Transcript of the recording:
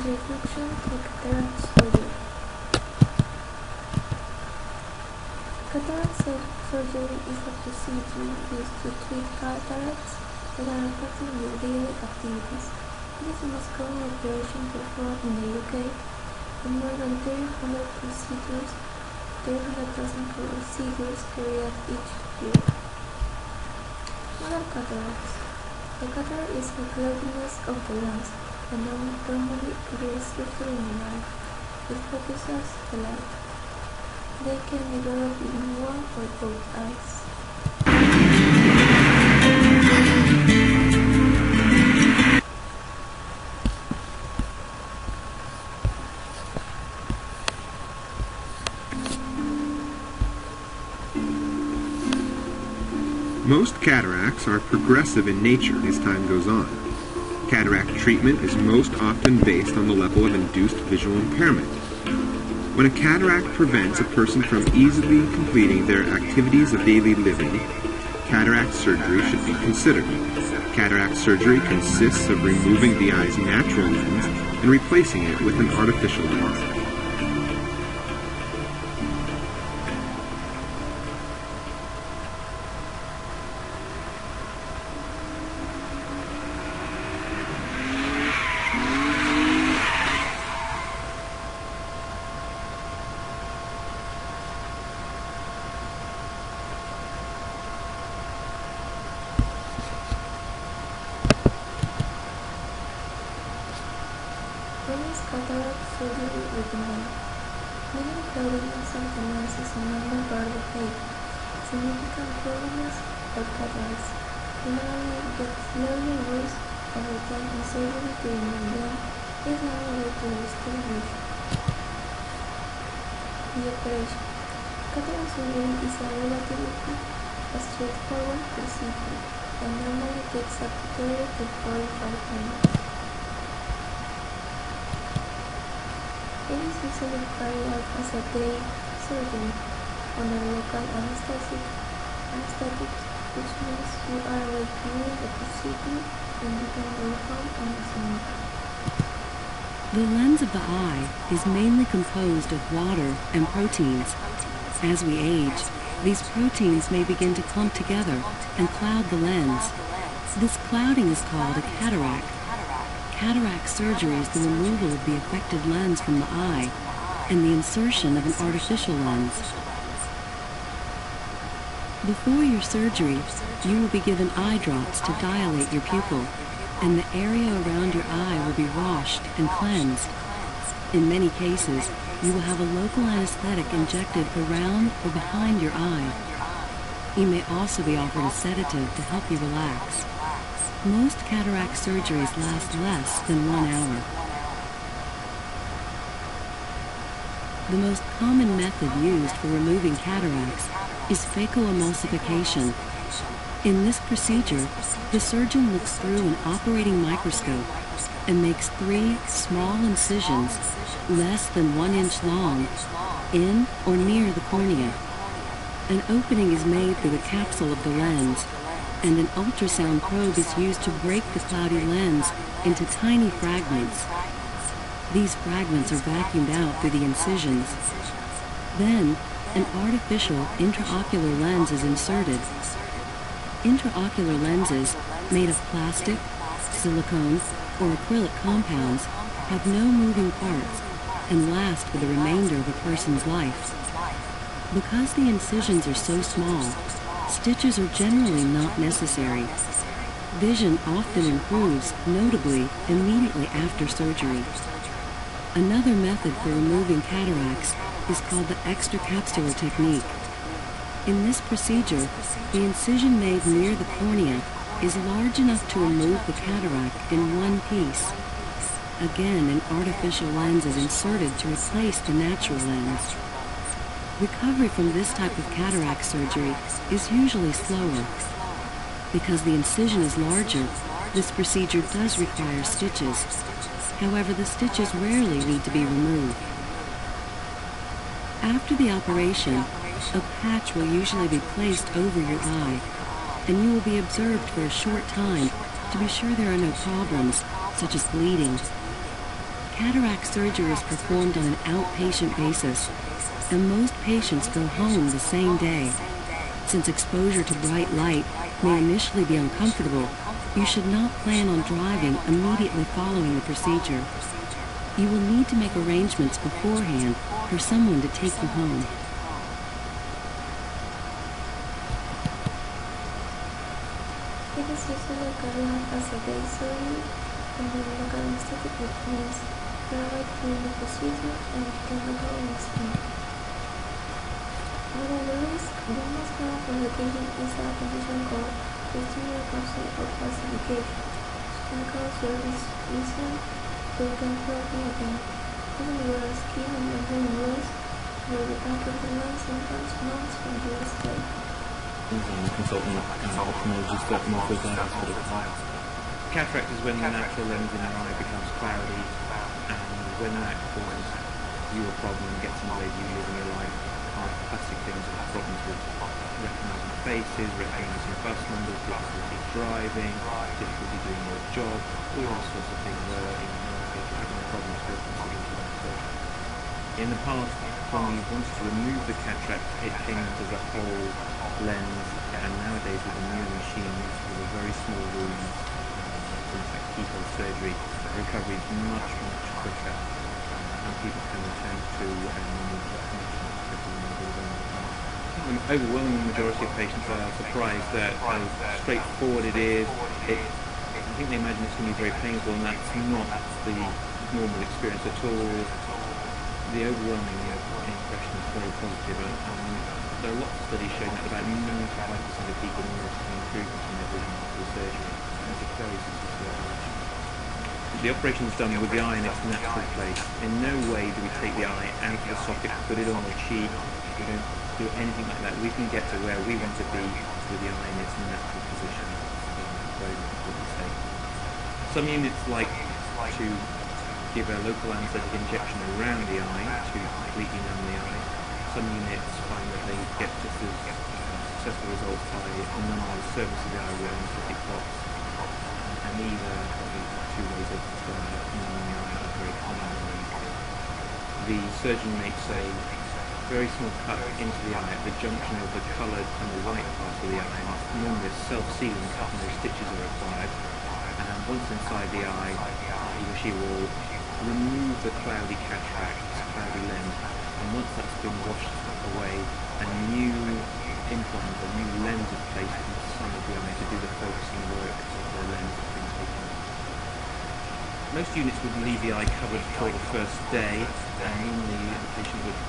Introduction to cataract surgery. Cataract surgery is a procedure used to treat cataracts that are affecting your daily activities. It is the most common operation performed in the UK, and more than 300,000 procedures carried out each year. What are cataracts? A cataract is a cloudiness of the lens, and normally appears strictly in the eye. It focuses the light. They can develop in one or both eyes. Most cataracts are progressive in nature as time goes on. Cataract treatment is most often based on the level of induced visual impairment. When a cataract prevents a person from easily completing their activities of daily living, cataract surgery should be considered. Cataract surgery consists of removing the eye's natural lens and replacing it with an artificial lens. When is cataract surgery recommended? Many cloudiness of the lens is a normal part of age. Significant cloudiness or cataracts generally get slowly worse over time, and surgery to remove them is another way to restore vision. The operation. Cataract surgery is a relatively straightforward procedure and normally takes up to 30 to 45 minutes. It is usually carried out as a day surgery under local anesthetic, which means you are awake during the procedure and you can go home on your own. The lens of the eye is mainly composed of water and proteins. As we age, these proteins may begin to clump together and cloud the lens. This clouding is called a cataract. Cataract surgery is the removal of the affected lens from the eye and the insertion of an artificial lens. Before your surgery, you will be given eye drops to dilate your pupil, and the area around your eye will be washed and cleansed. In many cases, you will have a local anesthetic injected around or behind your eye. You may also be offered a sedative to help you relax. Most cataract surgeries last less than 1 hour. The most common method used for removing cataracts is phacoemulsification. In this procedure, the surgeon looks through an operating microscope and makes 3 small incisions, less than 1 inch long, in or near the cornea. An opening is made through the capsule of the lens, and an ultrasound probe is used to break the cloudy lens into tiny fragments. These fragments are vacuumed out through the incisions. Then, an artificial intraocular lens is inserted. Intraocular lenses, made of plastic, silicone, or acrylic compounds, have no moving parts and last for the remainder of a person's life. Because the incisions are so small, stitches are generally not necessary. Vision often improves, notably, immediately after surgery. Another method for removing cataracts is called the extracapsular technique. In this procedure, the incision made near the cornea is large enough to remove the cataract in one piece. Again, an artificial lens is inserted to replace the natural lens. Recovery from this type of cataract surgery is usually slower. Because the incision is larger, this procedure does require stitches. However, the stitches rarely need to be removed. After the operation, a patch will usually be placed over your eye, and you will be observed for a short time to be sure there are no problems, such as bleeding. Cataract surgery is performed on an outpatient basis, and most patients go home the same day. Since exposure to bright light may initially be uncomfortable, you should not plan on driving immediately following the procedure. You will need to make arrangements beforehand for someone to take you home. It is usually carried out as a day surgery and the local anesthetic, which means you are right during the procedure and can recover instantly. One of the risks, the most common complication is a condition called posterior capsule calcification, which can cause your vision to become foggy again. Even your skin and membrane worse, will the back of the lens sometimes months from your stay. Consultant ophthalmologist at Northwest Eye Hospital. Cataract is when the natural lens in your eye becomes cloudy, and when that causes you a problem and gets in the way of you living your life. Classic things like problems with recognising faces, recognising bus numbers, difficulty driving, difficulty doing your job, all those sorts of things where you're having problems with considering. In the past, when we wanted to remove the cataract, it came out as a whole lens, and nowadays with the newer machines, with a very small room, in fact keyhole surgery, the recovery is much, much quicker, and people can return to the overwhelming majority of patients are surprised at how straightforward it is. I think they imagine it's going to be very painful, and that's not the normal experience at all. The overwhelming impression is very positive, and there are lots of studies showing that about 95% of people notice an improvement in their vision after the surgery. It's a very successful operation. The operation is done with the eye in its natural place. In no way do we take the eye out of the socket, put it on the cheek. We don't do anything like that. We can get to where we want to be with the eye in its natural position. It's very difficult to say. Some units like to give a local anesthetic injection around the eye to completely numb the eye. Some units find that they get just as successful results by numbing the surface of the eye with anesthetic drops. And either of the two ways of numbing the eye are very common. The surgeon makes a very small cut into the eye at the junction of the coloured and the white part of the eye. Normally a self-sealing cut, no stitches are required. And once inside the eye, he or she will remove the cloudy cataract, cloudy lens, and once that's been washed away, a new implant, a new lens is placed in the side of the eye to do the focusing work of the lens that's been taken off. Most units would leave the eye covered for the first day, and normally the patient would